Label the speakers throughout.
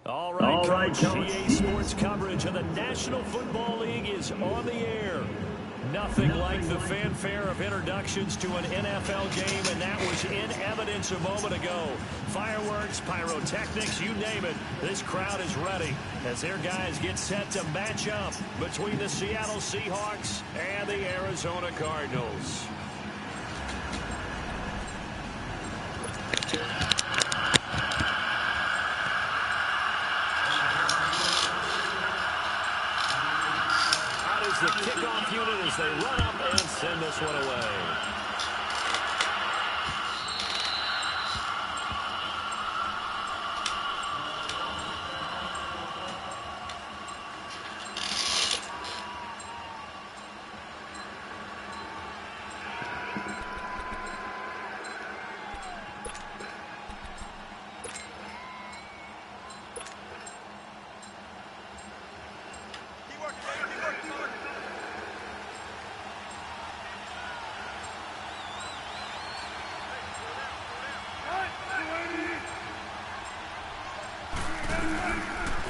Speaker 1: All right, Coach. GA Sports coverage of the National Football League is on the air. Nothing like the fanfare of introductions to an NFL game, and that was in evidence a moment ago. Fireworks, pyrotechnics, you name it. This crowd is ready as their guys get set to match up between the Seattle Seahawks and the Arizona Cardinals. The kickoff unit as they run up and send this one away.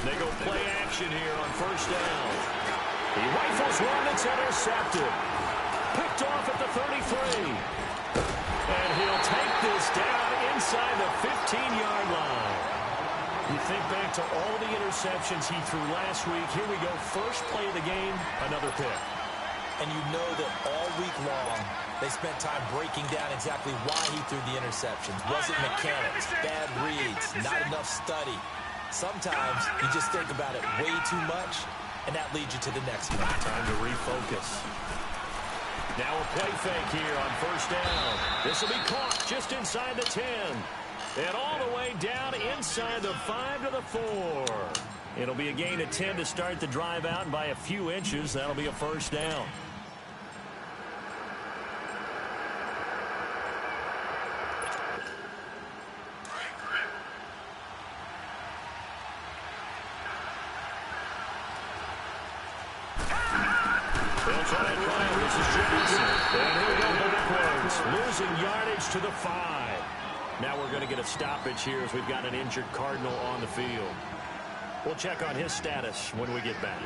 Speaker 1: They go play action here on first down. He rifles one that's intercepted. Picked off at the 33. And he'll take this down inside the 15-yard line. You think back to all the interceptions he threw last week. Here we go. First play of the game, another pick.
Speaker 2: And you know that all week long, they spent time breaking down exactly why he threw the interceptions. Was it mechanics, bad reads, not enough study? Sometimes you just think about it way too much, and that leads you to the next one.
Speaker 1: Time to refocus. Now a play fake here on first down. This will be caught just inside the 10. And all the way down inside the 5 to the 4. It'll be a gain of 10 to start the drive out, and by a few inches, that'll be a first down. Losing yardage to the 5. Now we're going to get a stoppage here as we've got an injured Cardinal on the field. We'll check on his status when we get back.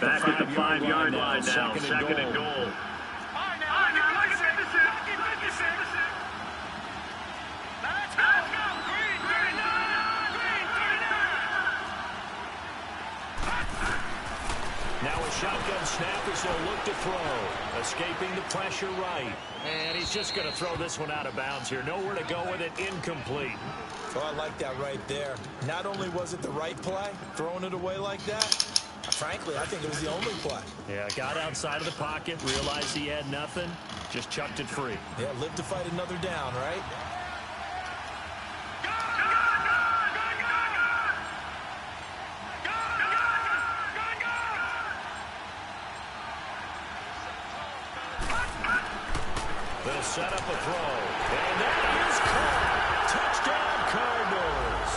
Speaker 1: Back at the 5-yard line now, second and goal. Now a shotgun snap as they'll look to throw. Escaping the pressure right. And he's just going to throw this one out of bounds here. Nowhere to go with it, incomplete.
Speaker 2: Oh, I like that right there. Not only was it the right play, throwing it away like that, frankly, I think it was the only play.
Speaker 1: Yeah, got outside of the pocket, realized he had nothing, just chucked it free.
Speaker 2: Yeah, live to fight another down, right?
Speaker 1: They'll set up a throw. And that is caught. Touchdown, Cardinals.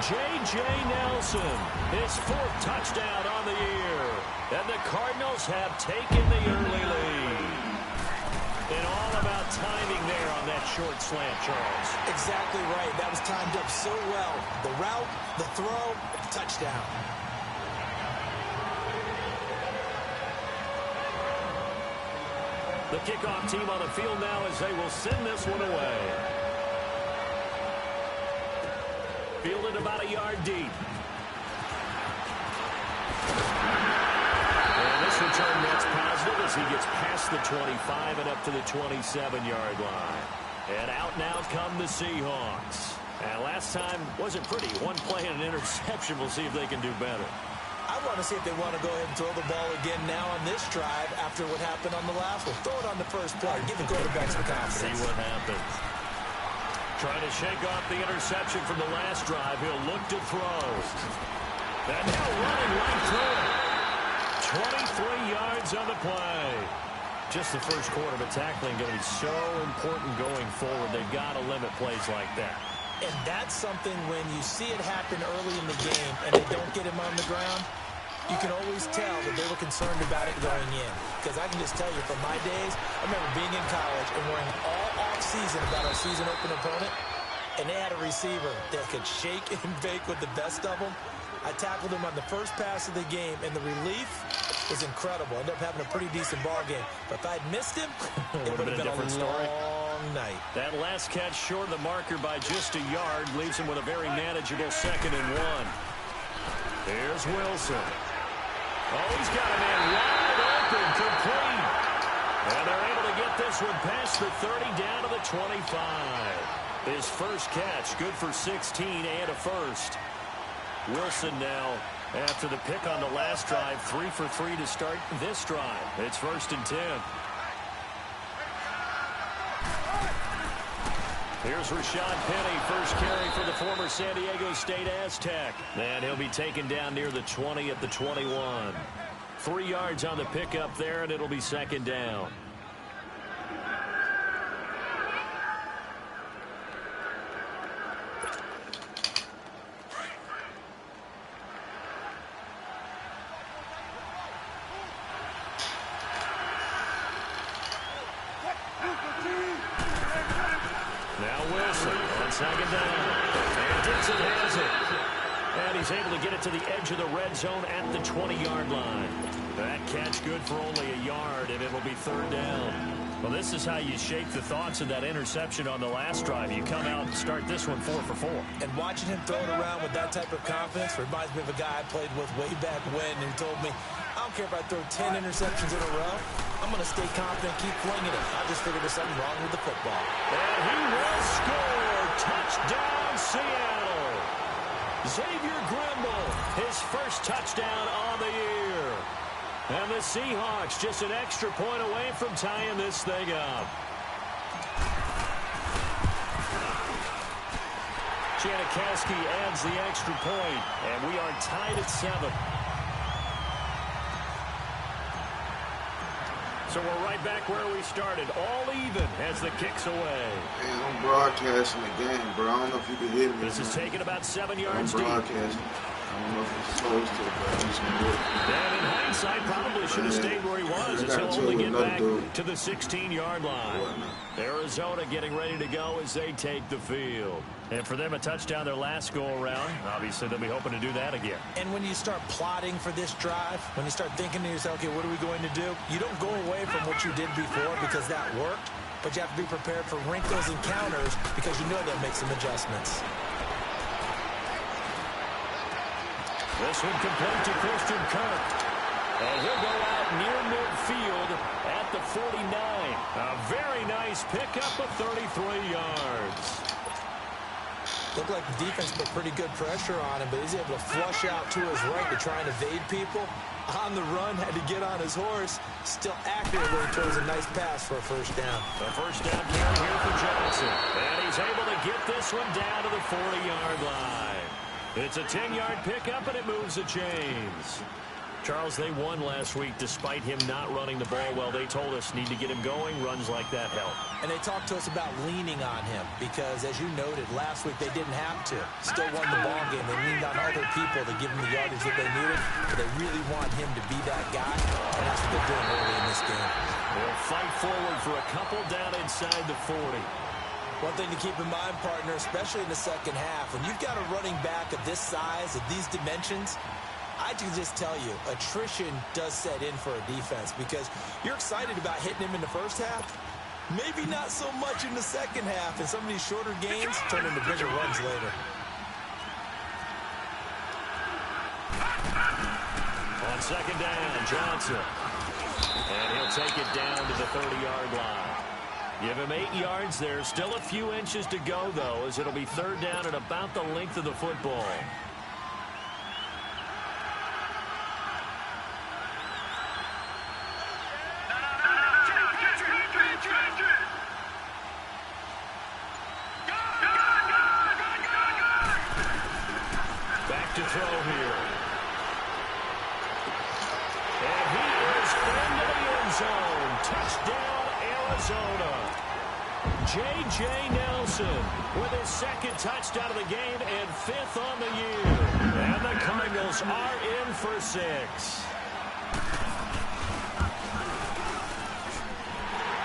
Speaker 1: J.J. Nelson, his 4th touchdown on the year. And the Cardinals have taken the early lead. And all about timing there on that short slant, Charles.
Speaker 2: Exactly right. That was timed up so well. The route, the throw, touchdown.
Speaker 1: The kickoff team on the field now as they will send this one away. Fielded about a yard deep. And this return net's positive as he gets past the 25 and up to the 27-yard line. And out now come the Seahawks. And last time wasn't pretty. One play and an interception. We'll see if they can do better.
Speaker 2: I want to see if they want to go ahead and throw the ball again now on this drive after what happened on the last one. Throw it on the first play. Give the quarterback some confidence.
Speaker 1: See what happens. Trying to shake off the interception from the last drive. He'll look to throw. And now running right through it. 23 yards on the play. just the first quarter, but tackling going to be so important going forward. They've got to limit plays like that.
Speaker 2: And that's something when you see it happen early in the game and they don't get him on the ground, you can always tell that they were concerned about it going in. Because I can just tell you from my days, I remember being in college and worrying all off-season about our season open opponent, and they had a receiver that could shake and bake with the best of them. I tackled him on the first pass of the game, and the relief was incredible. Ended up having a pretty decent ball game. But if I'd missed him, it would have been a long night.
Speaker 1: That last catch short of the marker by just a yard leaves him with a very manageable 2nd and 1. Here's Wilson. Oh, he's got a man wide open, complete. And they're able to get this one past the 30 down to the 25. His first catch, good for 16 and a first. Wilson now, after the pick on the last drive, 3 for 3 to start this drive. It's 1st and 10. Here's Rashad Penny, first carry for the former San Diego State Aztec. And he'll be taken down near the 20 at the 21. 3 yards on the pickup there, and it'll be 2nd down. Second down. And Dixon has it. And he's able to get it to the edge of the red zone at the 20-yard line. That catch good for only a yard, and it'll be 3rd down. Well, this is how you shake the thoughts of that interception on the last drive. You come out and start this one 4 for 4.
Speaker 2: And watching him throw it around with that type of confidence reminds me of a guy I played with way back when who told me, I don't care if I throw 10 interceptions in a row. I'm going to stay confident, keep flinging it. I just figured there's something wrong with the football.
Speaker 1: And he will score. Touchdown, Seattle. Xavier Grimble, his first touchdown on the year. And the Seahawks just an extra point away from tying this thing up. Janikowski adds the extra point, and we are tied at 7. So we're right back where we started, all even as the kick's away.
Speaker 3: Man, I'm broadcasting the game, bro. I don't know if you can hear me.
Speaker 1: This is taking about 7 yards
Speaker 3: I'm
Speaker 1: deep.
Speaker 3: broadcasting. I don't know if it's supposed to, but I'm just going to do it.
Speaker 1: And in hindsight, probably should have stayed where he was, as he'll only get back to the 16-yard line. Arizona getting ready to go as they take the field. And for them, a touchdown their last go-around. Obviously, they'll be hoping to do that again.
Speaker 2: And when you start plotting for this drive, when you start thinking to yourself, okay, what are we going to do? You don't go away from what you did before because that worked, but you have to be prepared for wrinkles and counters because you know they'll make some adjustments.
Speaker 1: This one complete to Christian Kirk. And he'll go out near midfield at the 49. A very nice pickup of 33 yards.
Speaker 2: Looked like the defense put pretty good pressure on him, but he's able to flush out to his right to try and evade people. On the run, had to get on his horse. Still accurately throws a nice pass for a first down.
Speaker 1: A first down carry here for Johnson. And he's able to get this one down to the 40-yard line. It's a 10-yard pickup, and it moves the chains. Charles, they won last week despite him not running the ball well. They told us need to get him going. Runs like that help.
Speaker 2: And they talked to us about leaning on him because, as you noted, last week they didn't have to. Still won the ball game. They leaned on other people to give him the yardage that they needed. But they really want him to be that guy, and that's what they're doing early in this game.
Speaker 1: They'll fight forward for a couple down inside the 40.
Speaker 2: One thing to keep in mind, partner, especially in the second half, when you've got a running back of this size, of these dimensions, I can just tell you, attrition does set in for a defense because you're excited about hitting him in the first half. Maybe not so much in the second half, and some of these shorter games turn into bigger runs later.
Speaker 1: On second down, Johnson. And he'll take it down to the 30-yard line. Give him 8 yards there. Still a few inches to go, though, as it'll be third down at about the length of the football. Back to throw here. And he is into the end zone. Touchdown, Arizona. J.J. Nelson with his second touchdown of the game and 5th on the year. And the Cardinals are in for 6.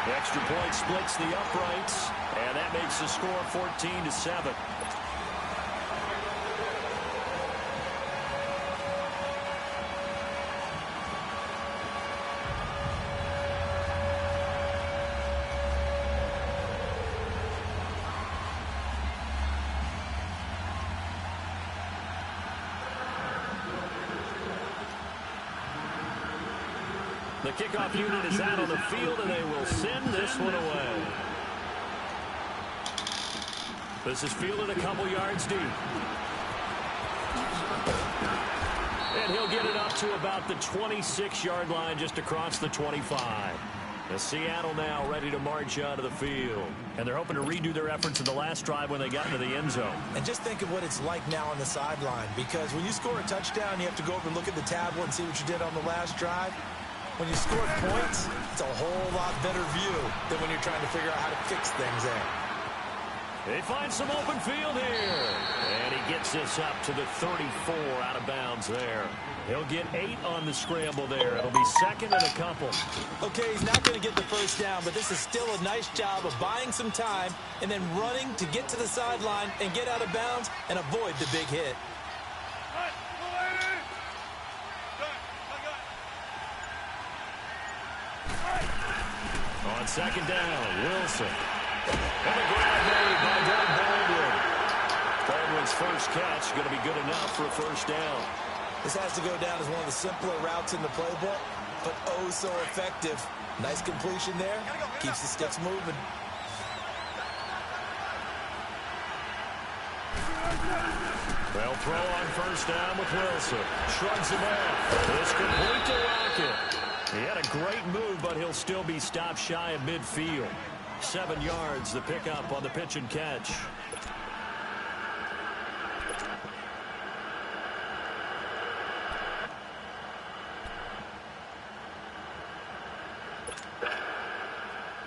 Speaker 1: The extra point splits the uprights, and that makes the score 14-7. The kickoff unit is out on the field, and they will send this one away. This is fielded a couple yards deep. And he'll get it up to about the 26-yard line, just across the 25. The Seattle now ready to march out of the field. And they're hoping to redo their efforts in the last drive when they got into the end zone.
Speaker 2: And just think of what it's like now on the sideline, because when you score a touchdown, you have to go over and look at the tablet and see what you did on the last drive. When you score points, it's a whole lot better view than when you're trying to figure out how to fix things there.
Speaker 1: They find some open field here. And he gets this up to the 34 out of bounds there. He'll get 8 on the scramble there. It'll be second and a couple.
Speaker 2: Okay, he's not going to get the first down, but this is still a nice job of buying some time and then running to get to the sideline and get out of bounds and avoid the big hit.
Speaker 1: On second down, Wilson. And a grab made by Doug Baldwin. Baldwin's first catch going to be good enough for a first down.
Speaker 2: This has to go down as one of the simpler routes in the playbook, but oh so effective. Nice completion there. Keeps the sticks moving.
Speaker 1: They'll throw on first down with Wilson. Shrugs him off. It's complete to Rocket. He had a great move, but he'll still be stopped shy of midfield. 7 yards, the pickup on the pitch and catch.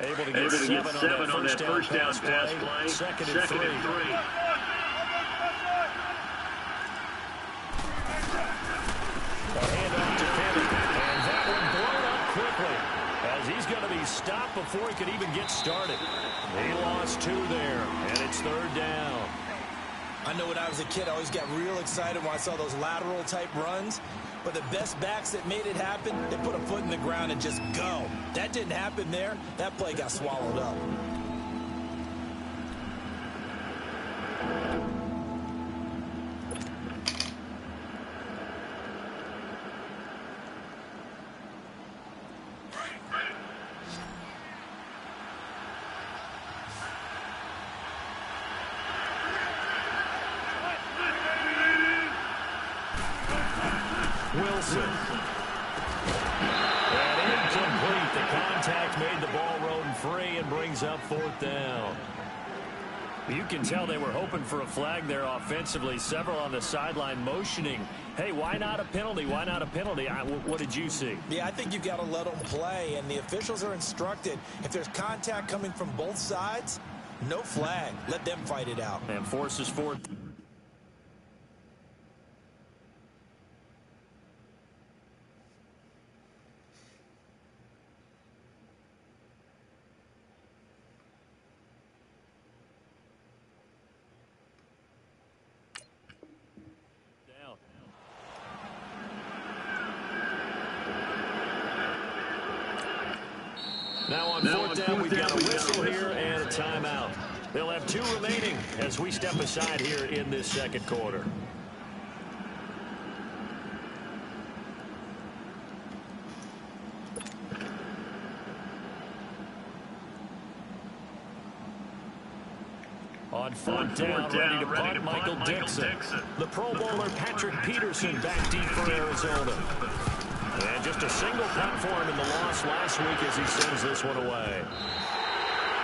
Speaker 1: Able to get 7 on that first down pass play. Second and 3. A handoff to Kevin. And that one blown up quickly, as he's going to be stopped before he could even get started. He lost 2 there, and it's third down.
Speaker 2: I know when I was a kid, I always got real excited when I saw those lateral type runs. But the best backs that made it happen, they put a foot in the ground and just go. That didn't happen there. That play got swallowed up.
Speaker 1: Wilson. And incomplete. The contact made the ball roam free and brings up 4th down. You can tell they were hoping for a flag there offensively. Several on the sideline motioning. Hey, why not a penalty? Why not a penalty? What did you see?
Speaker 2: Yeah, I think you've got to let them play, and the officials are instructed. If there's contact coming from both sides, no flag. Let them fight it out.
Speaker 1: And forces 4th. Now on 4th down, we've got a whistle here and a timeout. They'll have 2 remaining as we step aside here in this second quarter. On 4th down, ready to punt, Michael Dixon. The Pro Bowler Patrick Peterson back deep for Arizona. And just a single punt for him in the loss last week as he sends this one away.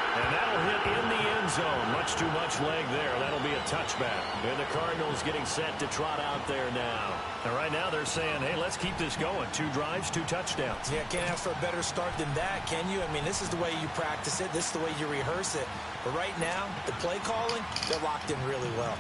Speaker 1: And that'll hit in the end zone. Much too much leg there. That'll be a touchback. And the Cardinals getting set to trot out there now. And right now they're saying, hey, let's keep this going. 2 drives, 2 touchdowns.
Speaker 2: Yeah, can't ask for a better start than that, can you? I mean, this is the way you practice it. This is the way you rehearse it. But right now, the play calling, they're locked in really well.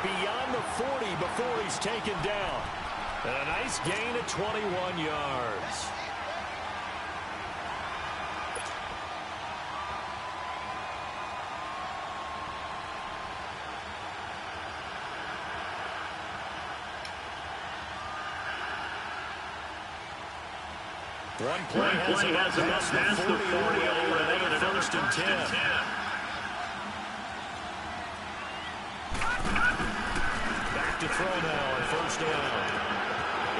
Speaker 1: Beyond the 40 before he's taken down. And a nice gain of 21 yards. One play has him up past the 40 already with another 1st and 10. To throw now on 1st down.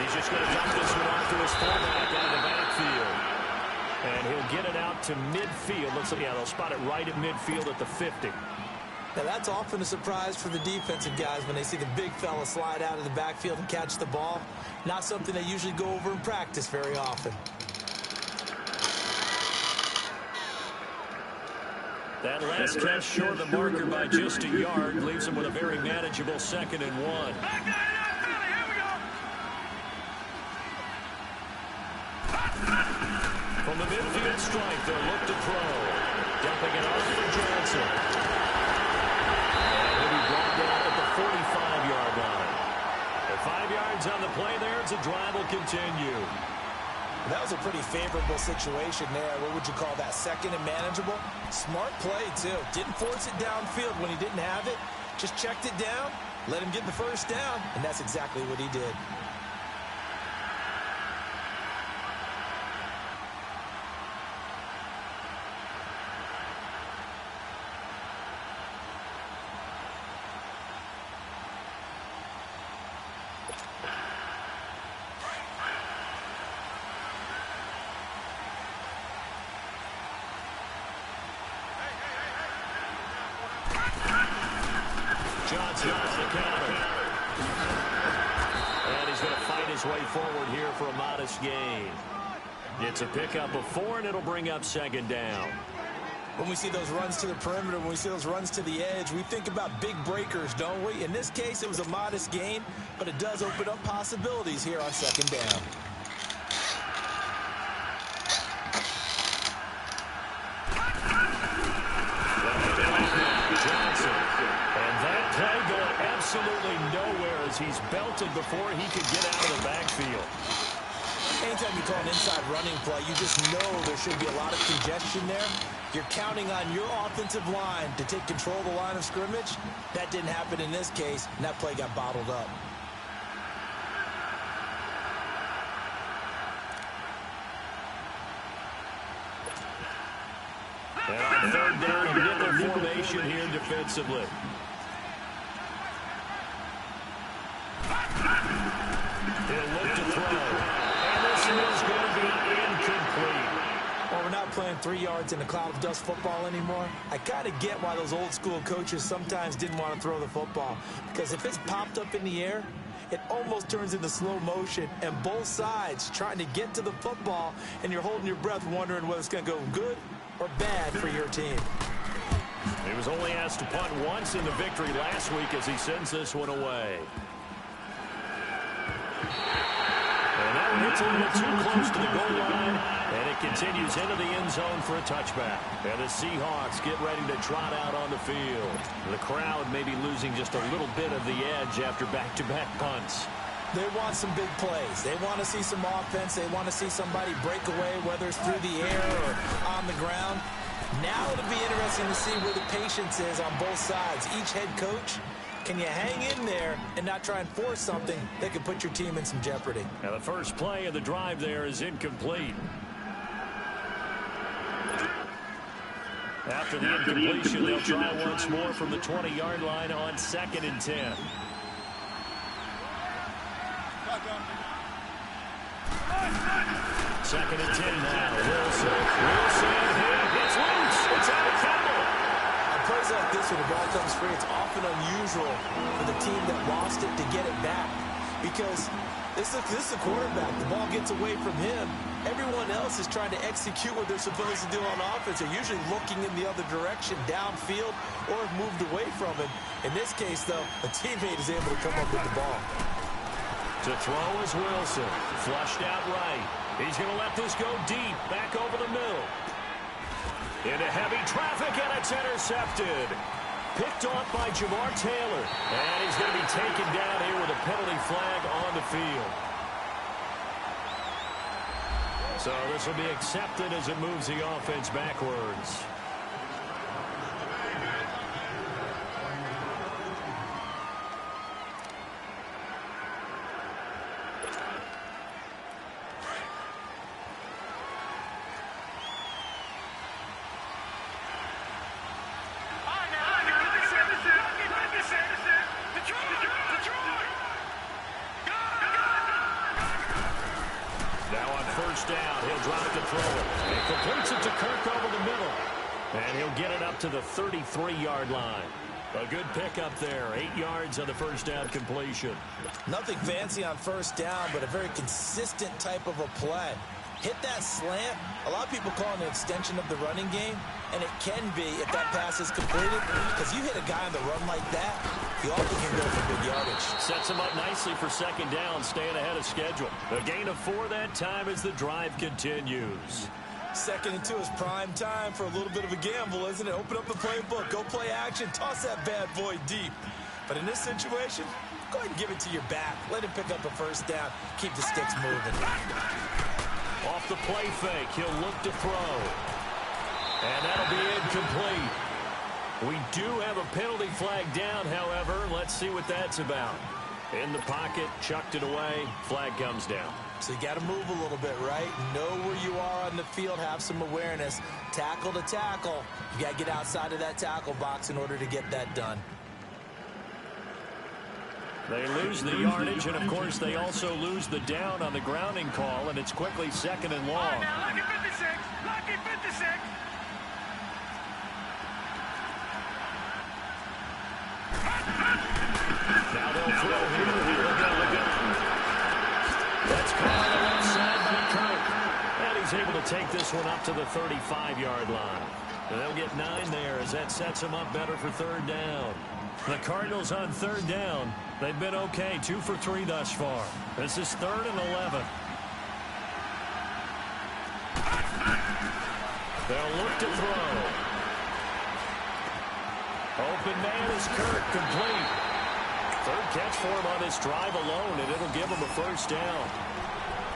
Speaker 1: He's just going to dump this one off to his fullback out of the backfield. And he'll get it out to midfield. Looks like, yeah, they'll spot it right at midfield at the 50.
Speaker 2: Now, that's often a surprise for the defensive guys when they see the big fella slide out of the backfield and catch the ball. Not something they usually go over in practice very often.
Speaker 1: That last catch short of the marker by just a yard leaves him with a very manageable 2nd and 1. From the midfield strike, they'll look to throw. Dumping it off for Johnson. And he'll be brought down at the 45-yard line. At 5 yards on the play there, the drive will continue.
Speaker 2: That was a pretty favorable situation there. What would you call that? 2nd and manageable? Smart play, too. Didn't force it downfield when he didn't have it. Just checked it down, let him get the 1st down, and that's exactly what he did.
Speaker 1: Johnson on the counter. And he's going to fight his way forward here for a modest gain. It's a pickup of 4, and it'll bring up 2nd down.
Speaker 2: When we see those runs to the perimeter, when we see those runs to the edge, we think about big breakers, don't we? In this case, it was a modest gain, but it does open up possibilities here on 2nd down.
Speaker 1: Absolutely nowhere as he's belted before he could get out of the backfield.
Speaker 2: Anytime you call an inside running play, you just know there should be a lot of congestion there. You're counting on your offensive line to take control of the line of scrimmage. That didn't happen in this case, and that play got bottled up.
Speaker 1: And on 3rd down, a different formation here defensively. He'll look to throw. And this is going to be incomplete.
Speaker 2: Well, we're not playing 3 yards in a cloud of dust football anymore. I kind of get why those old school coaches sometimes didn't want to throw the football. Because if it's popped up in the air, it almost turns into slow motion. And both sides trying to get to the football, and you're holding your breath wondering whether it's going to go good or bad for your team.
Speaker 1: He was only asked to punt once in the victory last week as he sends this one away. And that one hits a little too close to the goal line, and it continues into the end zone for a touchback. And the Seahawks get ready to trot out on the field. The crowd may be losing just a little bit of the edge after back-to-back punts.
Speaker 2: They want some big plays. They want to see some offense. They want to see somebody break away, whether it's through the air or on the ground. Now it'll be interesting to see where the patience is on both sides. Each head coach, can you hang in there and not try and force something that could put your team in some jeopardy?
Speaker 1: Now the first play of the drive there is incomplete. After the incompletion, they'll try once more from the 20-yard line on 2nd and 10. Second and 10 now. Wilson. It's loose. It's out of Campbell.
Speaker 2: On plays like this, when the ball comes free, it's often unusual for the team that lost it to get it back. Because this is a quarterback. The ball gets away from him. Everyone else is trying to execute what they're supposed to do on offense. They're usually looking in the other direction, downfield, or have moved away from him. In this case, though, a teammate is able to come up with the ball.
Speaker 1: To throw is Wilson. Flushed out right. He's going to let this go deep, back over the middle. Into heavy traffic, and it's intercepted. Picked off by Jamar Taylor. And he's going to be taken down here with a penalty flag on the field. So this will be accepted as it moves the offense backwards. Down, he'll drop to throw it. And completes it to Kirk over the middle. And he'll get it up to the 33-yard line. A good pickup there. 8 yards on the first down completion.
Speaker 2: Nothing fancy on first down, but a very consistent type of a play. Hit that slant. A lot of people call it an extension of the running game, and it can be if that pass is completed, because you hit a guy on the run like that, he often can go for big yardage.
Speaker 1: Sets him up nicely for second down, staying ahead of schedule. A gain of 4 that time as the drive continues.
Speaker 2: 2nd and 2 is prime time for a little bit of a gamble, isn't it? Open up the playbook, go play action, toss that bad boy deep. But in this situation, go ahead and give it to your back. Let him pick up a first down, keep the sticks moving.
Speaker 1: Off the play fake, he'll look to throw. And that'll be incomplete. We do have a penalty flag down, however. Let's see what that's about. In the pocket, chucked it away, flag comes down.
Speaker 2: So you got to move a little bit, right? Know where you are on the field, have some awareness. Tackle to tackle. You got to get outside of that tackle box in order to get that done.
Speaker 1: They lose the yardage, and of course they also lose the down on the grounding call, and it's quickly 2nd and long.
Speaker 4: Right now, lucky 56, lucky 56.
Speaker 1: Now they'll throw here. Look out. That's caught on the left side by Kirk. And he's able to take this one up to the 35-yard line. And they'll get 9 there as that sets them up better for 3rd down. The Cardinals on 3rd down. They've been okay, 2 for 3 thus far. This is 3rd and 11. They'll look to throw. Open man is Kirk, complete. 3rd catch for him on this drive alone, and it'll give him a first down.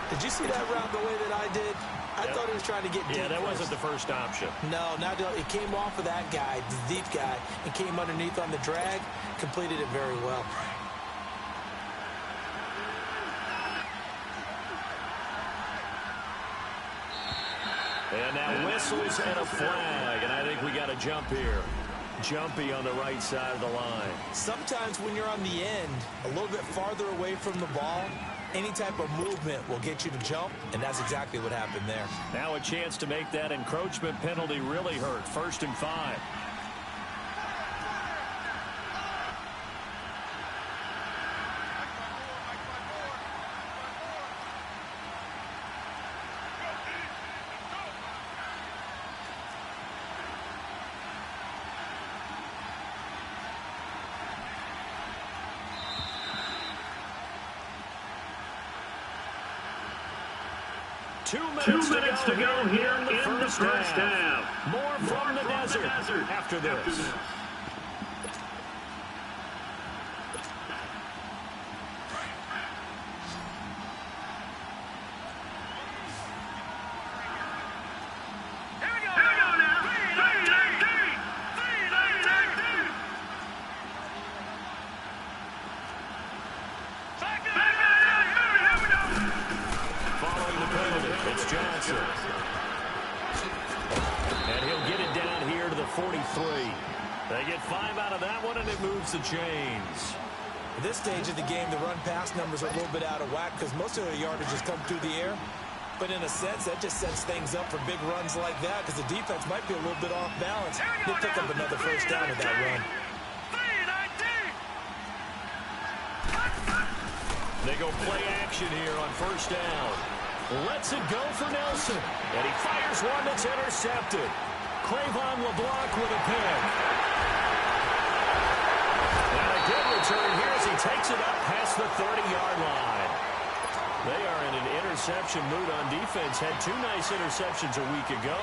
Speaker 2: Did you see that route the way that I did? I thought he was trying to get deep.
Speaker 1: Yeah, that wasn't the first option.
Speaker 2: No, it came off of that guy, the deep guy, and came underneath on the drag, completed it very well.
Speaker 1: And now whistles and a flag, and I think we got a jump here. Jumpy on the right side of the line.
Speaker 2: Sometimes when you're on the end, a little bit farther away from the ball, any type of movement will get you to jump, and that's exactly what happened there.
Speaker 1: Now a chance to make that encroachment penalty really hurt. 1st and 5. Two minutes to go here in the first half. More from the desert after this. And he'll get it down here to the 43. They get 5 out of that one, and it moves the chains.
Speaker 2: At this stage of the game, the run-pass numbers are a little bit out of whack because most of their yardage has come through the air. But in a sense, that just sets things up for big runs like that because the defense might be a little bit off balance. They pick up another first down with that run.
Speaker 1: They go play action here on first down. Lets it go for Nelson. And he fires one that's intercepted. Cravon LeBlanc with a pick. And a good return here as he takes it up past the 30-yard line. They are in an interception mood on defense. Had 2 nice interceptions a week ago.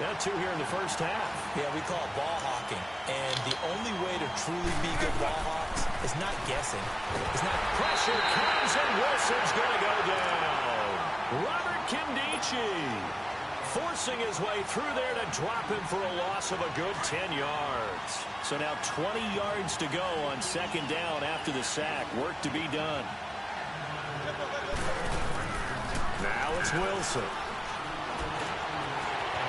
Speaker 1: Now 2 here in the first half.
Speaker 2: Yeah, we call it ball hawking. And the only way to truly be good ball hawks is not guessing. It's not
Speaker 1: pressure comes, and Wilson's going to go down. Robert Kimdichie forcing his way through there to drop him for a loss of a good 10 yards. So now 20 yards to go on second down after the sack. Work to be done. Now it's Wilson.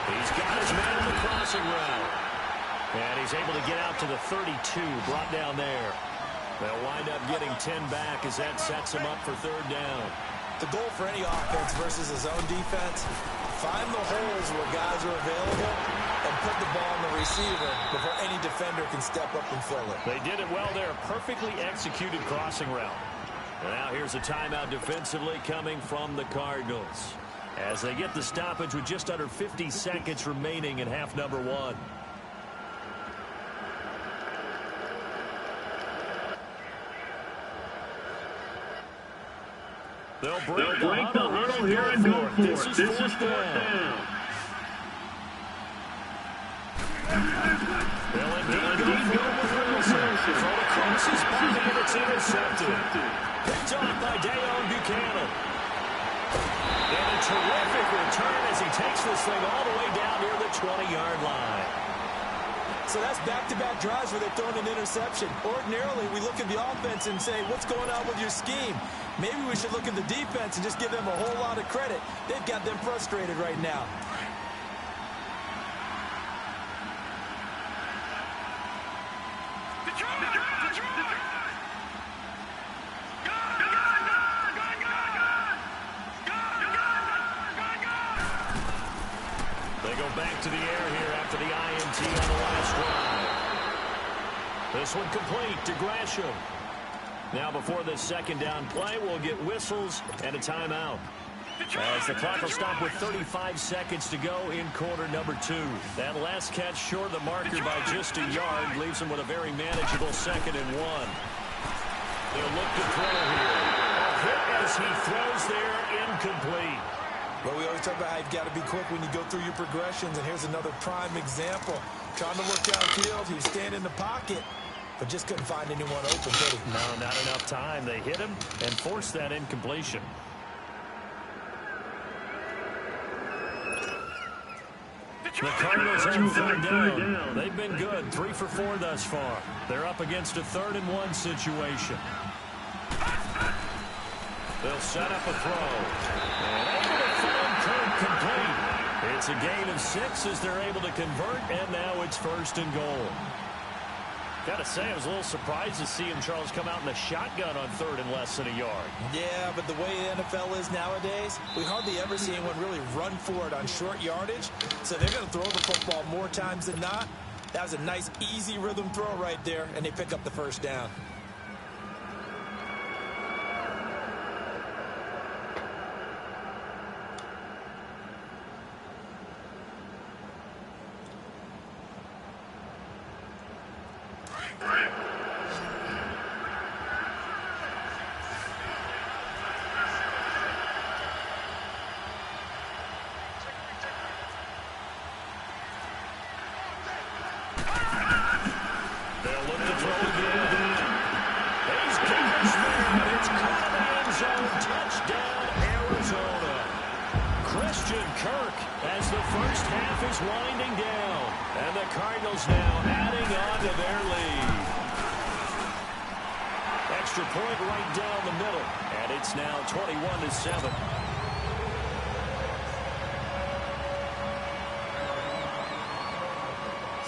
Speaker 1: He's got his man on the crossing route. And he's able to get out to the 32, brought down there. They'll wind up getting 10 back as that sets him up for third down.
Speaker 2: The goal for any offense versus his own defense, find the holes where guys are available and put the ball on the receiver before any defender can step up and fill it.
Speaker 1: They did it well there. Perfectly executed crossing route. And now here's a timeout defensively coming from the Cardinals as they get the stoppage with just under 50 seconds remaining in half number 1. They'll break the huddle here and go for it. This is fourth down. They'll indeed go for it with Wilson. Throw across his body, and it's intercepted. Picked off by Dayon Buchanan. And a terrific return as he takes this thing all the way down near the 20-yard line.
Speaker 2: So that's back-to-back drives where they're throwing an interception. Ordinarily, we look at the offense and say, what's going on with your scheme? Maybe we should look at the defense and just give them a whole lot of credit. They've got them frustrated right now.
Speaker 1: They go back to the air here after the INT on the last drive. This one complete to Gresham. Now before this second down play, we'll get whistles and a timeout. As the clock will stop with 35 seconds to go in quarter number 2. That last catch short of the marker by just a yard leaves him with a very manageable 2nd and 1. They'll look to throw here. A hit as he throws there, incomplete.
Speaker 2: Well, we always talk about how you've got to be quick when you go through your progressions, and here's another prime example. Trying to look downfield, he was standing in the pocket, but just couldn't find anyone open, could he?
Speaker 1: No, not enough time. They hit him and forced that incompletion. The Cardinals have third down. They've been good, 3 for 4 thus far. They're up against a 3rd and 1 situation. They'll set up a throw. And able to find Kirk complete. It's a gain of 6 as they're able to convert, and now it's 1st and goal. Got to say, I was a little surprised to see him, Charles, come out in the shotgun on 3rd and less than a yard.
Speaker 2: Yeah, but the way the NFL is nowadays, we hardly ever see anyone really run for it on short yardage. So they're going to throw the football more times than not. That was a nice, easy rhythm throw right there, and they pick up the first down.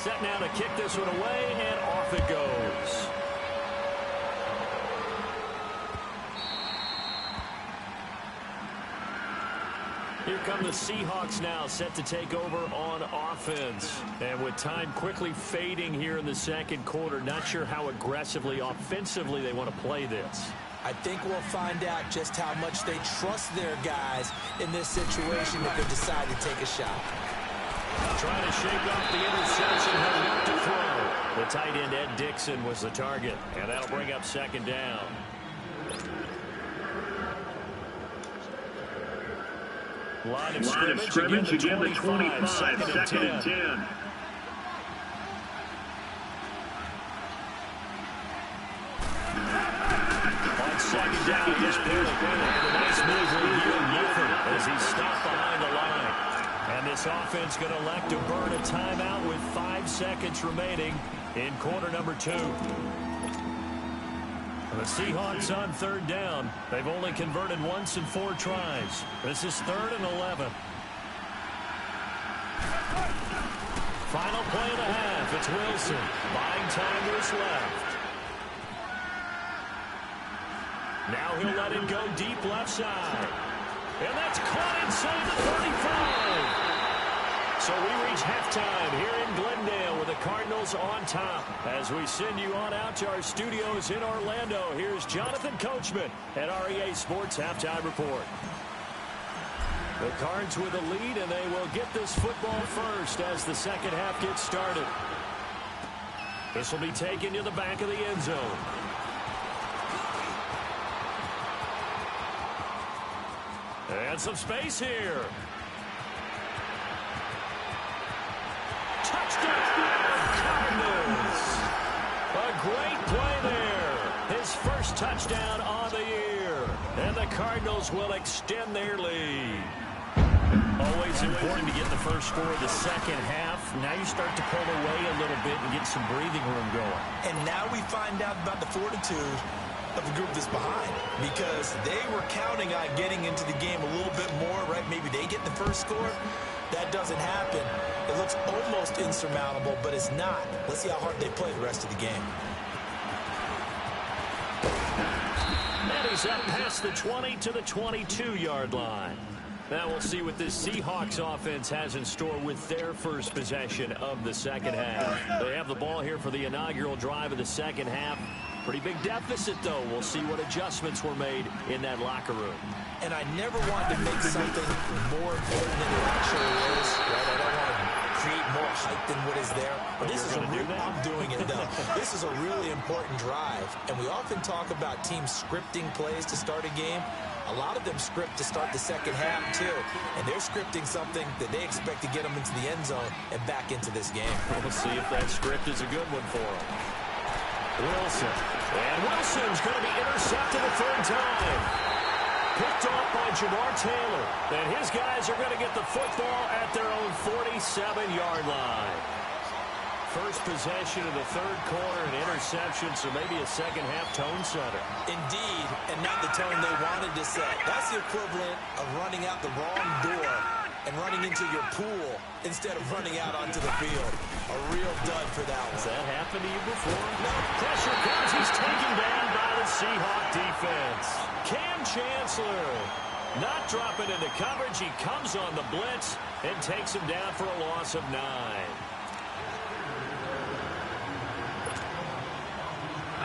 Speaker 1: set now to kick this one away, and off it goes. Here come the Seahawks now, set to take over on offense. And with time quickly fading here in the second quarter, not sure how aggressively, offensively they want to play this.
Speaker 2: I think we'll find out just how much they trust their guys in this situation if they decide to take a shot.
Speaker 1: Trying to shake off the interception, heading up to throw. The tight end, Ed Dixon, was the target, and that'll bring up second down. Line of scrimmage again the 25, second and 10. On second down, just barely and a nice move here as he stopped behind the line. And this offense going to elect to burn a timeout with 5 seconds remaining in quarter number 2. The Seahawks on third down. They've only converted once in 4 tries. This is 3rd and 11. Final play and a half. It's Wilson. Buying time to his left. Now he'll let it go deep left side. And that's caught inside the 35. So we reach halftime here in Glendale with the Cardinals on top. As we send you on out to our studios in Orlando, here's Jonathan Coachman at REA Sports Halftime Report. The Cards with a lead, and they will get this football first as the second half gets started. This will be taken to the back of the end zone. And some space here. Touchdown, Cardinals. A great play there. His first touchdown on the year. And the Cardinals will extend their lead. Always important to get the first score of the second half. Now you start to pull away a little bit and get some breathing room going.
Speaker 2: And now we find out about the fortitude of the group that's behind, because they were counting on getting into the game a little bit more, right? Maybe they get the first score. That doesn't happen. It looks almost insurmountable, but it's not. Let's see how hard they play the rest of the game.
Speaker 1: And he's up past the 20 to the 22-yard line. Now we'll see what this Seahawks offense has in store with their first possession of the second half. They have the ball here for the inaugural drive of the second half. Pretty big deficit, though. We'll see what adjustments were made in that locker room.
Speaker 2: And I never want to make something more important than it actually is. Right? I don't want to create more hype than what is there. But this is I'm doing it, though. This is a really important drive. And we often talk about teams scripting plays to start a game. A lot of them script to start the second half, too. And they're scripting something that they expect to get them into the end zone and back into this game.
Speaker 1: We'll see if that script is a good one for them. Wilson. And Wilson's going to be intercepted a third time. Picked off by Jamar Taylor. And his guys are going to get the football at their own 47-yard line. First possession of the third quarter, an interception, so maybe a second-half tone setter.
Speaker 2: Indeed, and not the tone they wanted to set. That's the equivalent of running out the wrong door and running into your pool instead of running out onto the field. A real dud for that one.
Speaker 1: Has that happened to you before? No. Pressure comes. He's taken down by the Seahawk defense. Cam Chancellor not dropping into coverage. He comes on the blitz and takes him down for a loss of 9.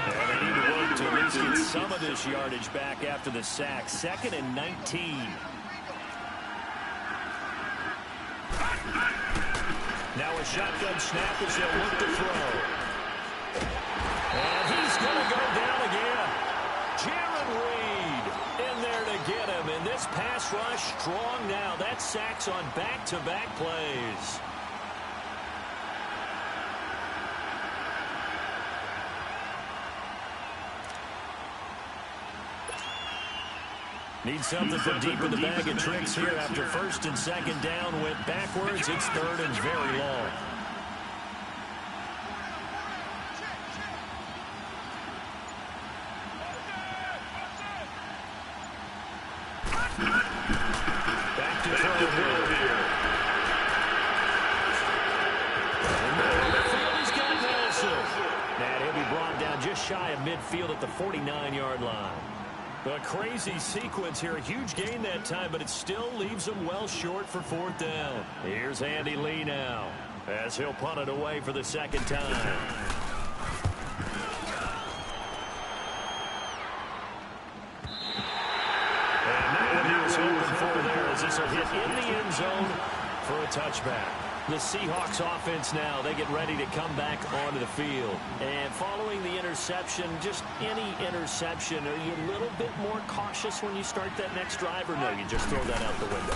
Speaker 1: And they need to work to at least get some of this yardage back after the sack. 2nd and 19. Now a shotgun snap as they'll look to throw. And he's going to go down again. Jaron Reed in there to get him. And this pass rush strong now. That's sacks on back-to-back plays. Need something from deep in the bag of tricks here after first and second down went backwards. It's 3rd and very long. Back to throw here. just shy of midfield at the 49-yard line. A crazy sequence here. A huge gain that time, but it still leaves them well short for 4th down. Here's Andy Lee now as he'll punt it away for the second time. This will hit in the end zone for a touchback. The Seahawks offense now, they get ready to come back onto the field. And following the interception, just any interception, are you a little bit more cautious when you start that next drive, or no, you just throw that out the window?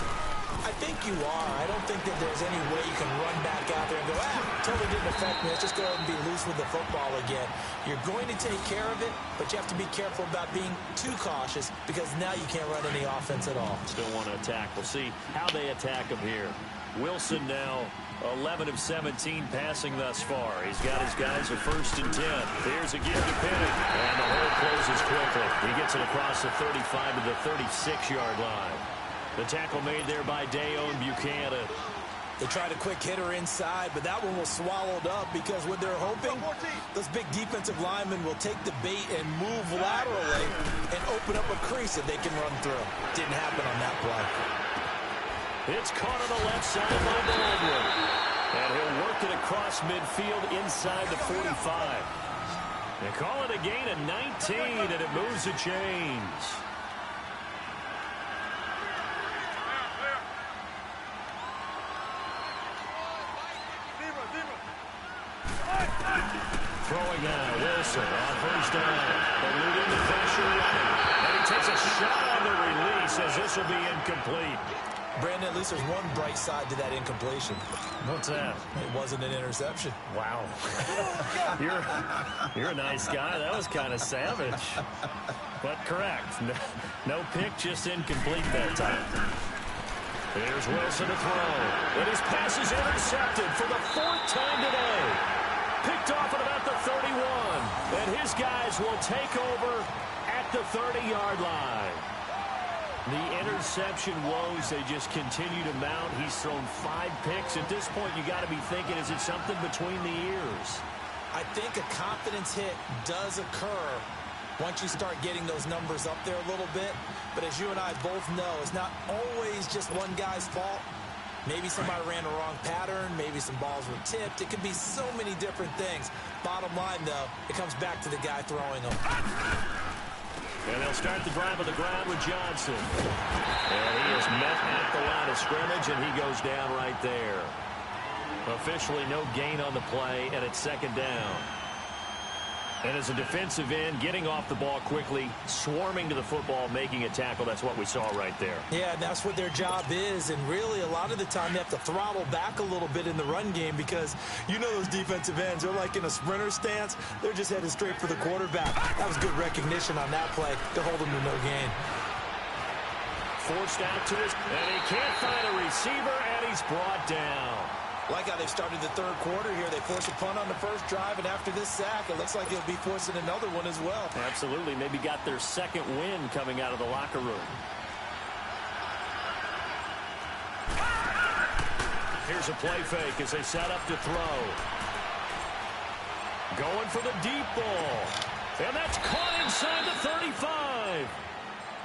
Speaker 2: I think you are. I don't think that there's any way you can run back out there and go, totally didn't affect me. Let's just go ahead and be loose with the football again. You're going to take care of it, but you have to be careful about being too cautious because now you can't run any offense at all.
Speaker 1: Still want to attack. We'll see how they attack him here. Wilson now 11 of 17 passing thus far. He's got his guys at 1st and 10. Here's a give to Penny, and the hole closes quickly. He gets it across the 35 to the 36-yard line. The tackle made there by Dayon Buchanan.
Speaker 2: They tried a quick hitter inside, but that one was swallowed up because what they're hoping, those big defensive linemen will take the bait and move laterally and open up a crease that they can run through. Didn't happen on that play.
Speaker 1: It's caught on the left side by Baldwin. And he'll work it across midfield inside the 45. They call it a gain of 19, and it moves the chains. Throwing out Wilson on 1st down. Eluding the pressure running. And he takes a shot on the release as this will be incomplete.
Speaker 2: Brandon, at least there's one bright side to that incompletion.
Speaker 1: What's that?
Speaker 2: It wasn't an interception.
Speaker 1: Wow. You're a nice guy. That was kind of savage. But correct. No pick, just incomplete that time. Here's Wilson to throw. And his pass is intercepted for the 4th time today. Picked off at about the 31. And his guys will take over at the 30-yard line. The interception woes, they just continue to mount. He's thrown 5 picks. At this point, you got to be thinking, is it something between the ears?
Speaker 2: I think a confidence hit does occur once you start getting those numbers up there a little bit. But as you and I both know, it's not always just one guy's fault. Maybe somebody ran a wrong pattern. Maybe some balls were tipped. It could be so many different things. Bottom line, though, it comes back to the guy throwing them.
Speaker 1: And they'll start the drive on the ground with Johnson. And he is met at the line of scrimmage, and he goes down right there. Officially no gain on the play, and it's 2nd down. And as a defensive end, getting off the ball quickly, swarming to the football, making a tackle, that's what we saw right there.
Speaker 2: Yeah, that's what their job is, and really a lot of the time they have to throttle back a little bit in the run game because you know those defensive ends, they're like in a sprinter stance. They're just headed straight for the quarterback. That was good recognition on that play to hold them to no gain.
Speaker 1: Forced out to his, and he can't find a receiver, and he's brought down.
Speaker 2: Like how they've started the 3rd quarter here. They forced a punt on the 1st drive, and after this sack, it looks like they'll be forcing another one as well.
Speaker 1: Absolutely. Maybe got their 2nd win coming out of the locker room. Here's a play fake as they set up to throw. Going for the deep ball. And that's caught inside the 35.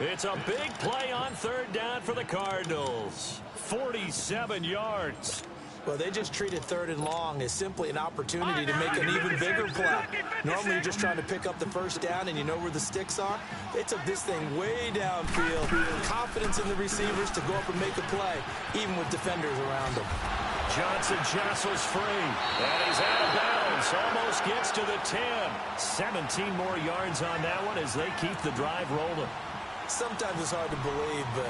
Speaker 1: It's a big play on 3rd down for the Cardinals. 47 yards.
Speaker 2: Well, they just treated 3rd and long as simply an opportunity to make an even bigger play. Normally, you're just trying to pick up the 1st down and you know where the sticks are. They took this thing way downfield. Confidence in the receivers to go up and make a play, even with defenders around them.
Speaker 1: Johnson jostles free, and he's out of bounds. Almost gets to the 10. 17 more yards on that one as they keep the drive rolling.
Speaker 2: Sometimes it's hard to believe, but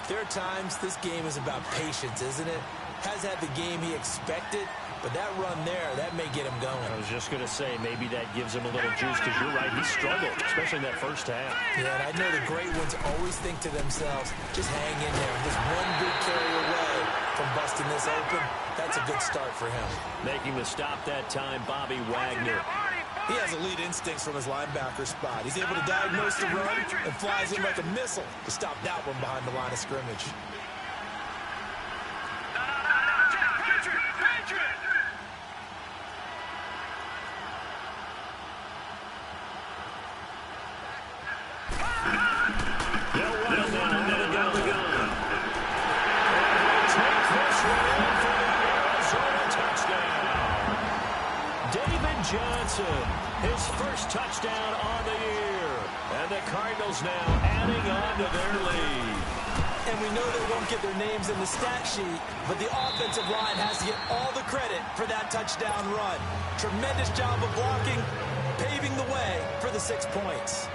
Speaker 2: there are times this game is about patience, isn't it? Has had the game he expected, but that run there, that may get him going.
Speaker 1: I was just going to say, maybe that gives him a little juice, because you're right, he struggled, especially in that 1st half.
Speaker 2: Yeah, and I know the great ones always think to themselves, just hang in there. Just one big carry away from busting this open. That's a good start for him.
Speaker 1: Making the stop that time, Bobby Wagner.
Speaker 2: He has elite instincts from his linebacker spot. He's able to diagnose the run and flies in like a missile to stop that one behind the line of scrimmage.
Speaker 1: His first touchdown on the year. And the Cardinals now adding on to their lead.
Speaker 2: And we know they won't get their names in the stat sheet, but the offensive line has to get all the credit for that touchdown run. Tremendous job of blocking, paving the way for the 6 points.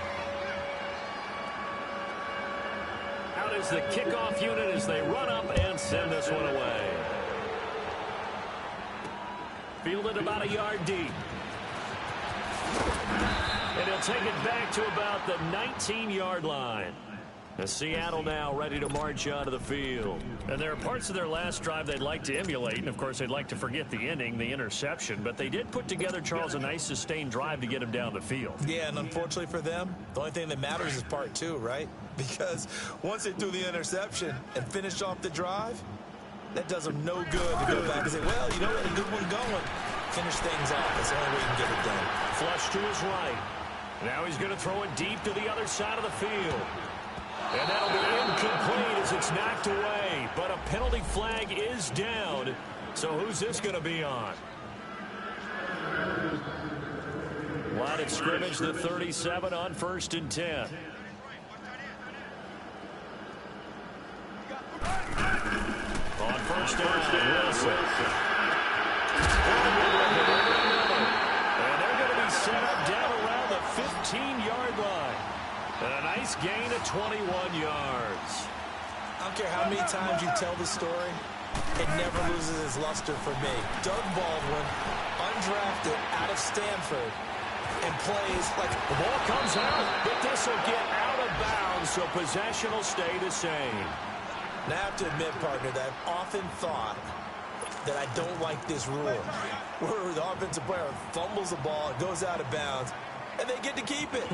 Speaker 1: Out is the kickoff unit as they run up and send this one away. Fielded about a yard deep. And he'll take it back to about the 19-yard line. As Seattle now ready to march onto the field. And there are parts of their last drive they'd like to emulate. And, of course, they'd like to forget the inning, the interception. But they did put together, Charles, a nice sustained drive to get him down the field.
Speaker 2: Yeah, and unfortunately for them, the only thing that matters is part 2, right? Because once they threw the interception and finished off the drive, that does them no good to go back and say, well, you know what, a good one going. Finish things off. That's the only way you can get it done.
Speaker 1: Flush to his right. Now he's going to throw it deep to the other side of the field. And that'll be incomplete as it's knocked away. But a penalty flag is down. So who's this going to be on? Line of scrimmage, the 37 on 1st and 10. On 1st down, Wilson. And they're going to be set up down around the 15-yard line. And a nice gain of 21 yards.
Speaker 2: I don't care how many times you tell the story, it never loses its luster for me. Doug Baldwin, undrafted out of Stanford, and plays like
Speaker 1: the ball comes out, but this will get out of bounds, so possession will stay the same.
Speaker 2: Now, I have to admit, partner, that I've often thought that I don't like this rule, where the offensive player fumbles the ball, it goes out of bounds, and they get to keep it.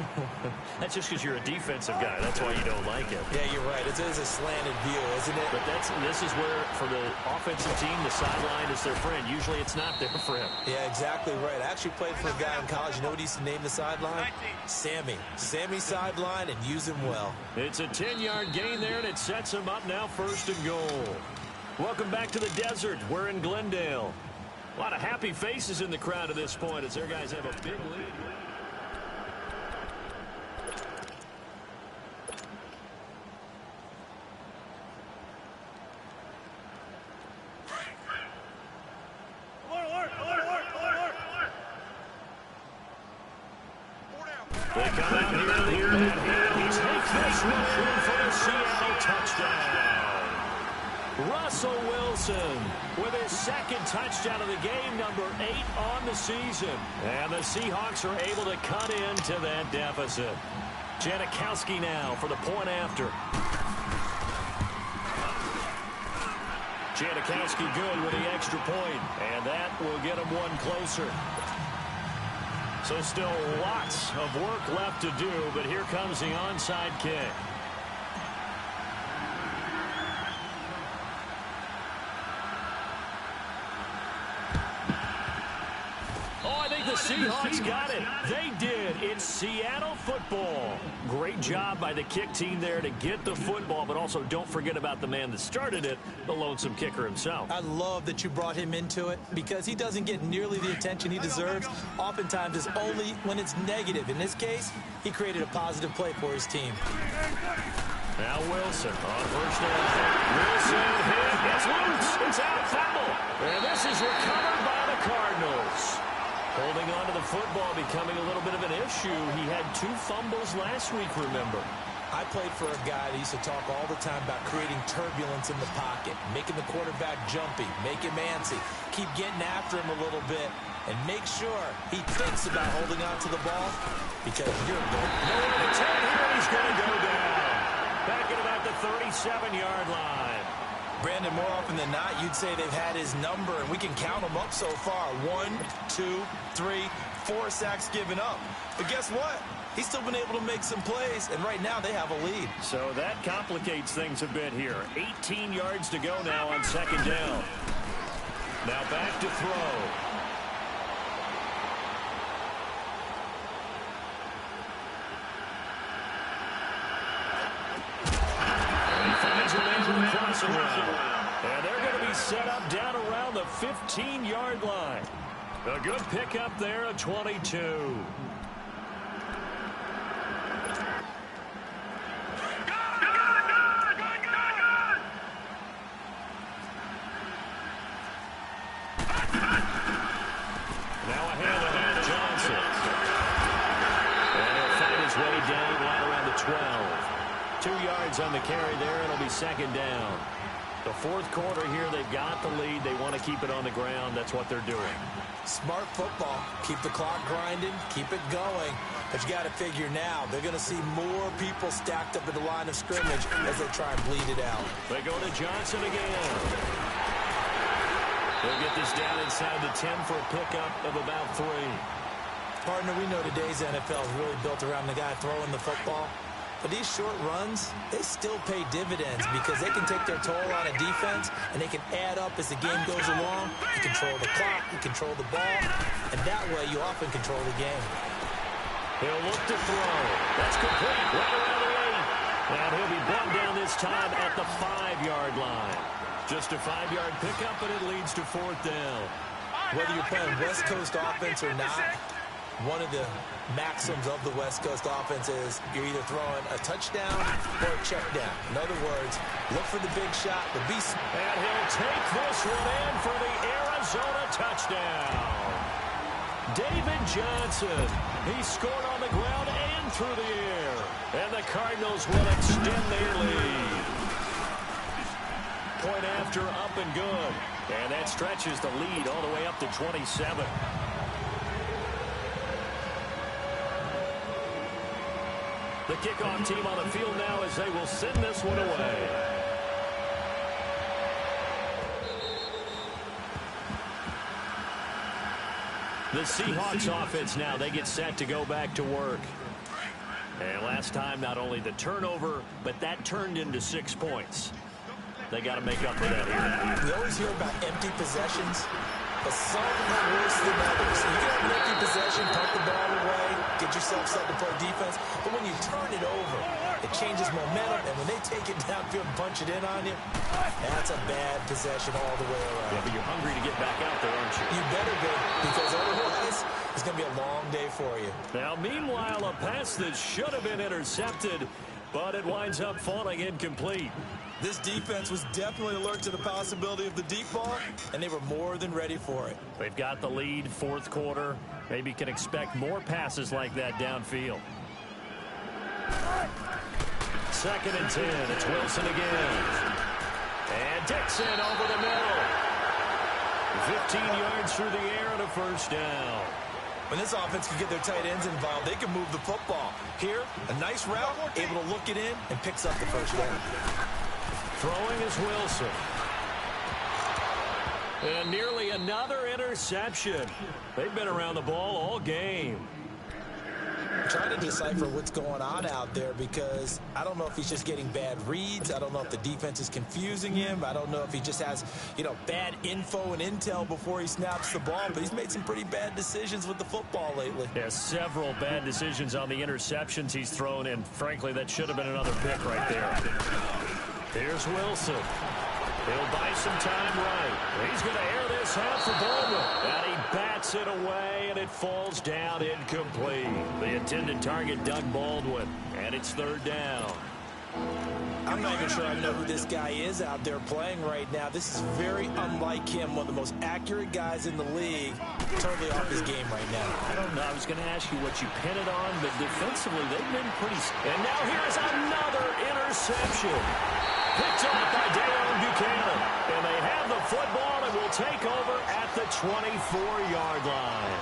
Speaker 1: That's just because you're a defensive guy. That's why you don't like it.
Speaker 2: Yeah, you're right. It is a slanted view, isn't it?
Speaker 1: But this is where, for the offensive team, the sideline is their friend. Usually it's not there for him.
Speaker 2: Yeah, exactly right. I actually played for a guy in college. You know what he used to name the sideline? Sammy. Sammy sideline, and use him well. It's
Speaker 1: a 10-yard gain there, and it sets him up now 1st and goal. Welcome back to the desert. We're in Glendale. A lot of happy faces in the crowd at this point as their guys have a big lead. They come out here, he takes this one in for the Seattle touchdown. Russell Wilson with his 2nd touchdown of the game, number 8 on the season. And the Seahawks are able to cut into that deficit. Janikowski now for the point after. Janikowski good with the extra point, and that will get him one closer. So still lots of work left to do, but here comes the onside kick. Oh, I think the Seahawks got it. They did. It's Seattle football. Great job by the kick team there to get the football, but also don't forget about the man that started it, the lonesome kicker himself.
Speaker 2: I love that you brought him into it because he doesn't get nearly the attention he deserves. Oftentimes it's only when it's negative. In this case, he created a positive play for his team.
Speaker 1: Now Wilson on 1st down. Wilson hit. It's loose. It's out. Fumble. And this is recovered by the Cardinals. Holding on to the football becoming a little bit of an issue. He had 2 fumbles last week, remember.
Speaker 2: I played for a guy that used to talk all the time about creating turbulence in the pocket, making the quarterback jumpy, make him antsy, keep getting after him a little bit, and make sure he thinks about holding on to the ball because you're going.
Speaker 1: Nowhere to turn here, and he's going to go down. Back at about the 37-yard line.
Speaker 2: Brandon, more often than not, you'd say they've had his number, and we can count them up so far. 1, 2, 3, 4 sacks given up. But guess what? He's still been able to make some plays, and right now they have a lead.
Speaker 1: So that complicates things a bit here. 18 yards to go now on 2nd down. Now back to throw. And they're going to be set up down around the 15-yard line. A good pickup there at 22. On the carry there, it'll be second down. The fourth quarter here, they've got the lead. They want to keep it on the ground. That's what they're doing.
Speaker 2: Smart football. Keep the clock grinding. Keep it going. But you got to figure now, they're going to see more people stacked up at the line of scrimmage as they try and bleed it out.
Speaker 1: They go to Johnson again. They'll get this down inside the 10 for a pickup of about 3.
Speaker 2: Partner, we know today's NFL is really built around the guy throwing the football. But these short runs, they still pay dividends because they can take their toll on a defense and they can add up as the game goes along. You control the clock, you control the ball, and that way you often control the game.
Speaker 1: He'll look to throw. That's complete. Right around the lane. And he'll be brought down this time at the 5-yard line. Just a 5-yard pickup, but it leads to 4th down.
Speaker 2: Whether you're playing West Coast offense or not, one of the maxims of the West Coast offense is you're either throwing a touchdown or a check down. In other words, look for the big shot, the beast.
Speaker 1: And he'll take this one in for the Arizona touchdown. David Johnson. He scored on the ground and through the air. And the Cardinals will extend their lead. Point after, up and good. And that stretches the lead all the way up to 27. The kickoff team on the field now as they will send this one away. The Seahawks offense now, they get set to go back to work. And last time, not only the turnover, but that turned into 6 points. They got to make up for that here.
Speaker 2: We always hear about empty possessions, but some are worse than others. You can have an empty possession, punt the ball away, get yourself set to play defense, but when you turn it over, it changes momentum, and when they take it downfield and punch it in on you, that's a bad possession all the way around.
Speaker 1: Yeah, but you're hungry to get back out there, aren't you?
Speaker 2: You better be, because otherwise, it's going to be a long day for you.
Speaker 1: Now, meanwhile, a pass that should have been intercepted, but it winds up falling incomplete.
Speaker 2: This defense was definitely alert to the possibility of the deep ball, and they were more than ready for it.
Speaker 1: They've got the lead, 4th quarter. Maybe can expect more passes like that downfield. 2nd and 10. It's Wilson again. And Dixon over the middle. 15 yards through the air and a 1st down.
Speaker 2: When this offense can get their tight ends involved, they can move the football. Here, a nice route, able to look it in, and picks up the 1st down.
Speaker 1: Throwing is Wilson. And nearly another interception. They've been around the ball all game.
Speaker 2: I'm trying to decipher what's going on out there because I don't know if he's just getting bad reads. I don't know if the defense is confusing him. I don't know if he just has, bad info and intel before he snaps the ball. But he's made some pretty bad decisions with the football lately.
Speaker 1: Yeah, several bad decisions on the interceptions he's thrown, and frankly, that should have been another pick right there. Here's Wilson. He'll buy some time right. He's going to air this out for Baldwin. And he bats it away, and it falls down incomplete. The intended target, Doug Baldwin. And it's 3rd down.
Speaker 2: I'm not even sure I know who this guy is out there playing right now. This is very unlike him, one of the most accurate guys in the league. Totally off his game right now.
Speaker 1: I don't know. I was going to ask you what you pin it on, but defensively, they've been pretty... And now here's another interception. Picked up by Dayon Buchanan. And they have the football and will take over at the 24-yard line.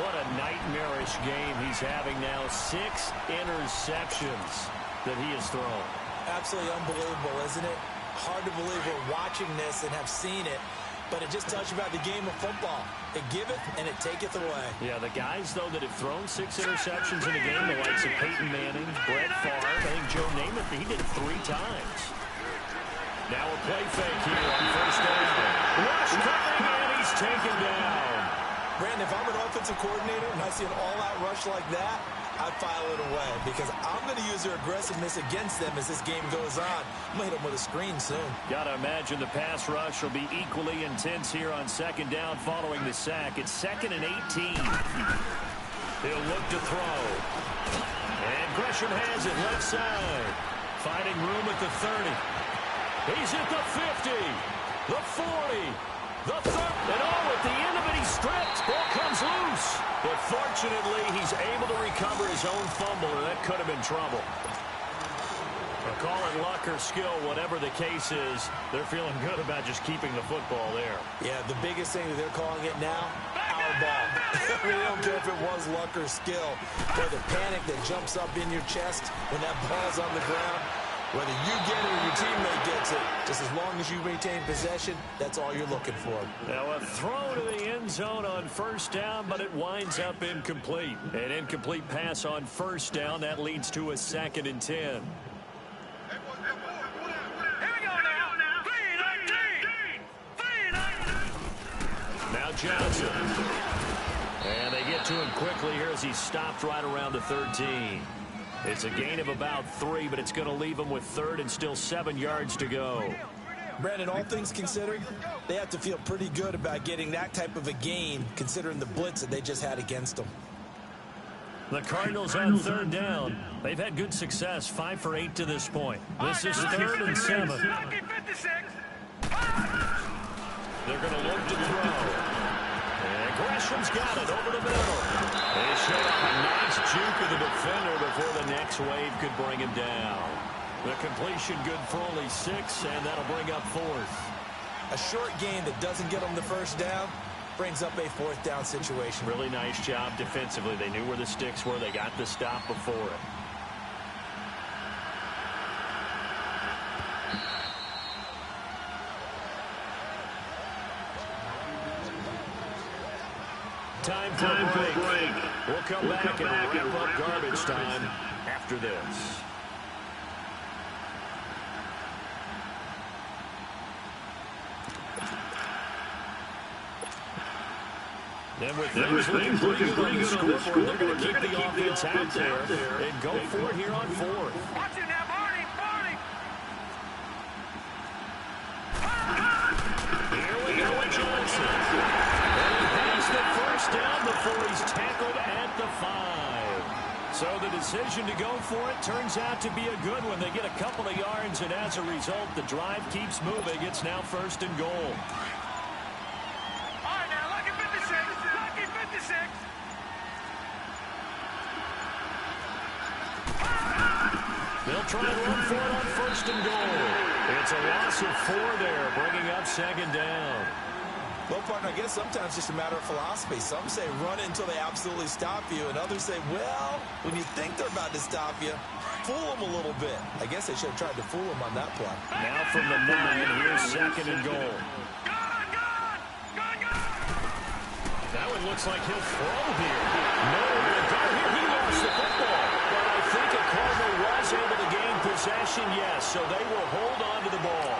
Speaker 1: What a nightmarish game he's having now. 6 interceptions that he has thrown.
Speaker 2: Absolutely unbelievable, isn't it? Hard to believe we're watching this and have seen it. But it just tells you about the game of football. It giveth and it taketh away.
Speaker 1: Yeah, the guys, though, that have thrown 6 interceptions in a game, the likes of Peyton Manning, Brett Favre, I think Joe Namath, he did 3 times. Now a play fake here on 1st down. Rush coming, and he's taken down.
Speaker 2: Brandon, if I'm an offensive coordinator and I see an all-out rush like that, I file it away because I'm going to use their aggressiveness against them as this game goes on. I'm going to hit them with a screen soon.
Speaker 1: Got to imagine the pass rush will be equally intense here on second down following the sack. It's 2nd and 18. He'll look to throw. And Gresham has it left side. Finding room at the 30. He's at the 50. The 40. The 30. And at the end of it, he's stripped. Ball comes loose. But fortunately, he's able to recover his own fumble, and that could have been trouble. They'll call it luck or skill, whatever the case is. They're feeling good about just keeping the football there.
Speaker 2: Yeah, the biggest thing that they're calling it now, our ball. We don't care if it was luck or skill. Or the panic that jumps up in your chest when that ball's on the ground. Whether you get it or your teammate gets it, just as long as you retain possession, that's all you're looking for.
Speaker 1: Now a throw to the end zone on first down, but it winds up incomplete. An incomplete pass on first down. That leads to a 2nd and 10.
Speaker 4: Here we go now. 3-19.
Speaker 1: Now Johnson. And they get to him quickly here as he's stopped right around the 13. It's a gain of about 3, but it's going to leave them with 3rd and still 7 yards to go.
Speaker 2: Brandon, all things considered, they have to feel pretty good about getting that type of a gain, considering the blitz that they just had against them.
Speaker 1: The Cardinals on 3rd down. They've had good success, 5 for 8 to this point. This is 3rd and 7.
Speaker 4: Lucky 56.
Speaker 1: They're going to look to throw. And Gresham's got it over the middle. They showed up a nice juke of the defender before the next wave could bring him down. The completion good for only 6, and that'll bring up 4th.
Speaker 2: A short gain that doesn't get them the first down brings up a 4th down situation.
Speaker 1: Really nice job defensively. They knew where the sticks were. They got the stop before it. Time for a break. We'll come back and wrap up garbage time after this. And with things looking pretty good on the scoreboard, they're going to keep the offense out there and go for it here on 4th.
Speaker 4: Watch it now, Barney.
Speaker 1: Here we go with Johnson. And he has the first down before he's tackled at the 5. So the decision to go for it turns out to be a good one. They get a couple of yards, and as a result, the drive keeps moving. It's now 1st and goal.
Speaker 4: All right, now, lucky 56. Lucky 56.
Speaker 1: They'll try and run for it on 1st and goal. It's a loss of 4 there, bringing up 2nd down.
Speaker 2: Well, partner, I guess sometimes it's just a matter of philosophy. Some say run it until they absolutely stop you, and others say, well, when you think they're about to stop you, fool them a little bit. I guess they should have tried to fool them on that play.
Speaker 1: Now from the 9, here's 2nd and goal.
Speaker 4: Gone.
Speaker 1: That one looks like he'll throw here. Nowhere to go here. He lost the football. But I think a Cardinal was able to gain possession, yes, so they will hold on to the ball.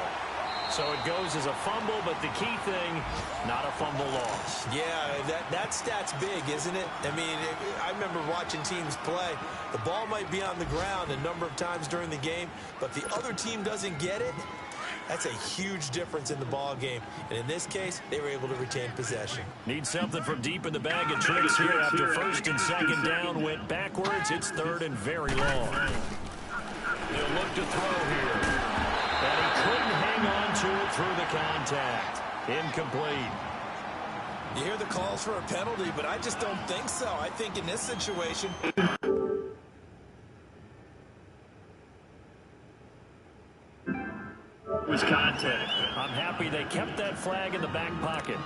Speaker 1: So it goes as a fumble, but the key thing, not a fumble loss.
Speaker 2: Yeah, that stat's big, isn't it? I mean, I remember watching teams play. The ball might be on the ground a number of times during the game, but if the other team doesn't get it, that's a huge difference in the ball game. And in this case, they were able to retain possession.
Speaker 1: Need something from deep in the bag of tricks here after 1st and 2nd down went backwards. It's 3rd and very long. They'll look to throw here. And he couldn't hang on to it through the contact. Incomplete.
Speaker 2: You hear the calls for a penalty, but I just don't think so. I think in this situation...
Speaker 1: was contact. I'm happy they kept that flag in the back pocket.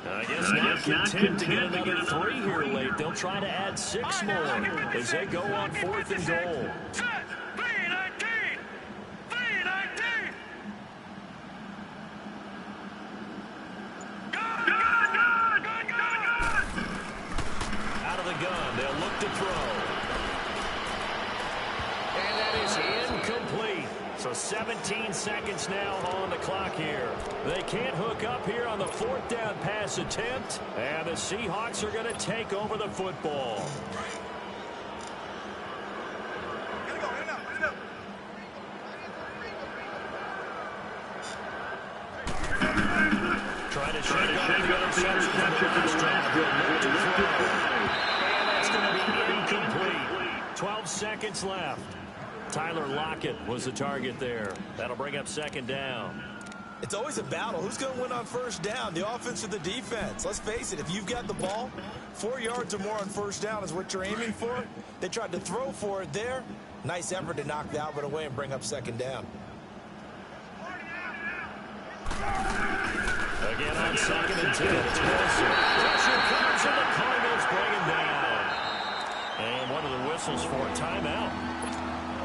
Speaker 1: I guess not content to get another 3 here late. They'll try to add 6 more as they go on 4th and goal.
Speaker 4: Set. 3-19. 3-19. Gone.
Speaker 1: Out of the gun. They'll look to throw. And that is incomplete. So 17 seconds now on the clock here. They can't hook up here on the 4th down pass attempt. And the Seahawks are going to take over the football. Trying to shake off the interception. And that's going to be incomplete. 12 seconds left. Tyler Lockett was the target there. That'll bring up 2nd down.
Speaker 2: It's always a battle. Who's going to win on 1st down, the offense or the defense? Let's face it, if you've got the ball, 4 yards or more on 1st down is what you're aiming for. They tried to throw for it there. Nice effort to knock the Albert away and bring up 2nd down.
Speaker 1: Again on 2nd and 10. It's Wilson. Pressure comes and the Cardinals bring him down. And one of the whistles for a timeout.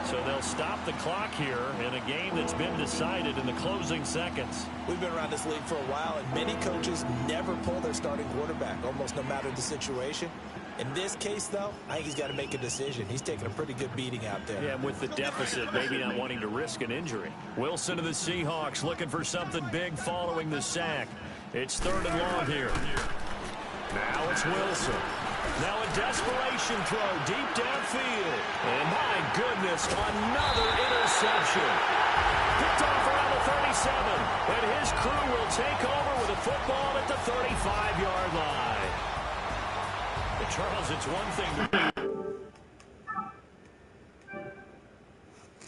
Speaker 1: So they'll stop the clock here in a game that's been decided in the closing seconds.
Speaker 2: We've been around this league for a while, and many coaches never pull their starting quarterback, almost no matter the situation. In this case, though, I think he's got to make a decision. He's taking a pretty good beating out there.
Speaker 1: Yeah, with the deficit, maybe not wanting to risk an injury. Wilson and the Seahawks looking for something big following the sack. It's 3rd and long here. Now it's Wilson. Now a desperation throw deep downfield. And my goodness, another interception. Picked off around the 37. And his crew will take over with a football at the 35-yard line. But Charles, it's one thing